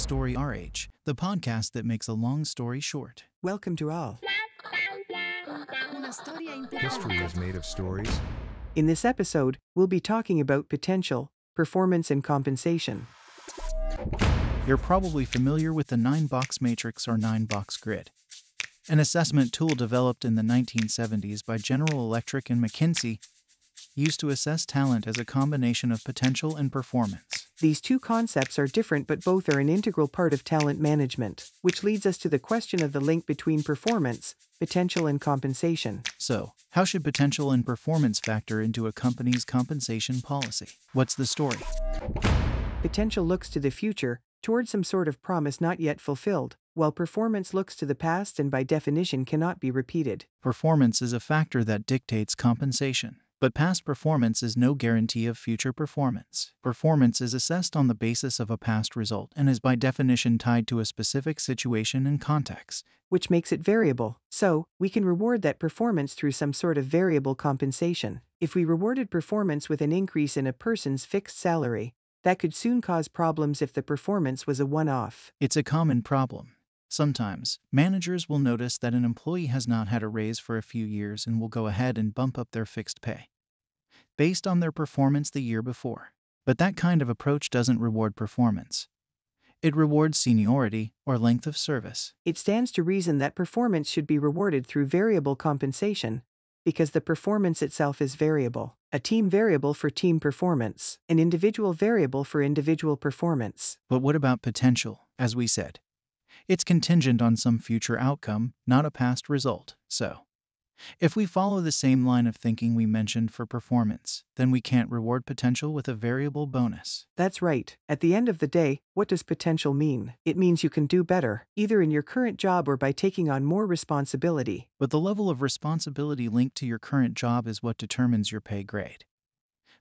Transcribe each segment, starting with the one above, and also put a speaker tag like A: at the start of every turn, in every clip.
A: Story RH, the podcast that makes a long story short.
B: Welcome to all.
C: History is made of stories.
B: In this episode, we'll be talking about potential, performance, and compensation.
A: You're probably familiar with the 9-box matrix or 9-box grid, an assessment tool developed in the 1970s by General Electric and McKinsey, used to assess talent as a combination of potential and performance.
B: These two concepts are different, but both are an integral part of talent management, which leads us to the question of the link between performance, potential, and compensation.
A: So, how should potential and performance factor into a company's compensation policy? What's the story?
B: Potential looks to the future, towards some sort of promise not yet fulfilled, while performance looks to the past and by definition cannot be repeated.
A: Performance is a factor that dictates compensation. But past performance is no guarantee of future performance. Performance is assessed on the basis of a past result and is by definition tied to a specific situation and context,
B: which makes it variable. So, we can reward that performance through some sort of variable compensation. If we rewarded performance with an increase in a person's fixed salary, that could soon cause problems if the performance was a one-off.
A: It's a common problem. Sometimes, managers will notice that an employee has not had a raise for a few years and will go ahead and bump up their fixed pay based on their performance the year before. But that kind of approach doesn't reward performance. It rewards seniority or length of service.
B: It stands to reason that performance should be rewarded through variable compensation, because the performance itself is variable. A team variable for team performance, an individual variable for individual performance.
A: But what about potential? As we said, it's contingent on some future outcome, not a past result. So, if we follow the same line of thinking we mentioned for performance, then we can't reward potential with a variable bonus.
B: That's right. At the end of the day, what does potential mean? It means you can do better, either in your current job or by taking on more responsibility.
A: But the level of responsibility linked to your current job is what determines your pay grade,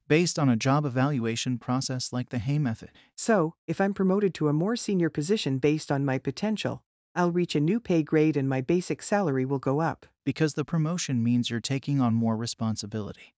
A: based on a job evaluation process like the Hay method.
B: So, if I'm promoted to a more senior position based on my potential, I'll reach a new pay grade and my basic salary will go up.
A: Because the promotion means you're taking on more responsibility,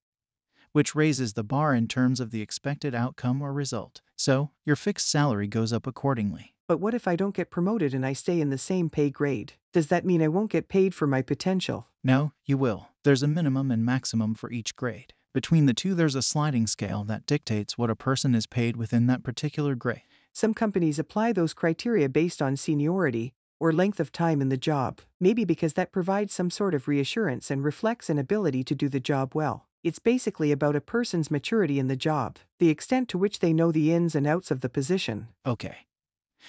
A: which raises the bar in terms of the expected outcome or result. So, your fixed salary goes up accordingly.
B: But what if I don't get promoted and I stay in the same pay grade? Does that mean I won't get paid for my potential?
A: No, you will. There's a minimum and maximum for each grade. Between the two, there's a sliding scale that dictates what a person is paid within that particular grade.
B: Some companies apply those criteria based on seniority or length of time in the job, maybe because that provides some sort of reassurance and reflects an ability to do the job well. It's basically about a person's maturity in the job, the extent to which they know the ins and outs of the position.
A: Okay.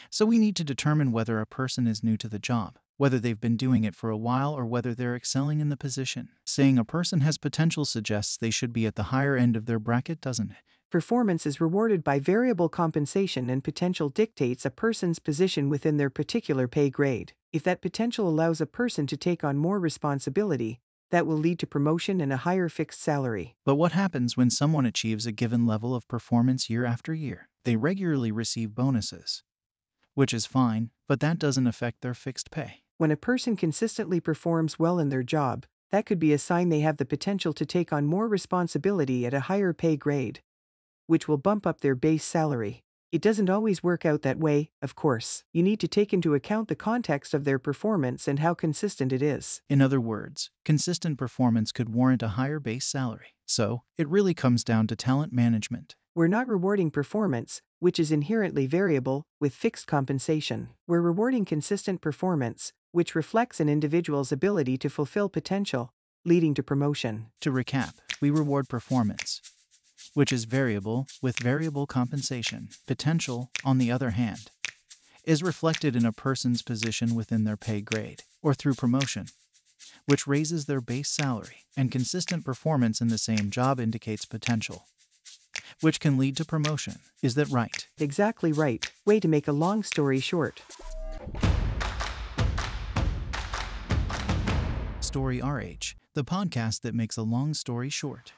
A: So we need to determine whether a person is new to the job, whether they've been doing it for a while or whether they're excelling in the position. Saying a person has potential suggests they should be at the higher end of their bracket, doesn't it?
B: Performance is rewarded by variable compensation and potential dictates a person's position within their particular pay grade. If that potential allows a person to take on more responsibility, that will lead to promotion and a higher fixed salary.
A: But what happens when someone achieves a given level of performance year after year? They regularly receive bonuses, which is fine, but that doesn't affect their fixed pay.
B: When a person consistently performs well in their job, that could be a sign they have the potential to take on more responsibility at a higher pay grade, which will bump up their base salary. It doesn't always work out that way, of course. You need to take into account the context of their performance and how consistent it is.
A: In other words, consistent performance could warrant a higher base salary. So, it really comes down to talent management.
B: We're not rewarding performance, which is inherently variable, with fixed compensation. We're rewarding consistent performance, which reflects an individual's ability to fulfill potential, leading to promotion.
A: To recap, we reward performance, which is variable, with variable compensation. Potential, on the other hand, is reflected in a person's position within their pay grade, or through promotion, which raises their base salary, and consistent performance in the same job indicates potential, which can lead to promotion. Is that right?
B: Exactly right. Way to make a long story short.
A: Story RH, the podcast that makes a long story short.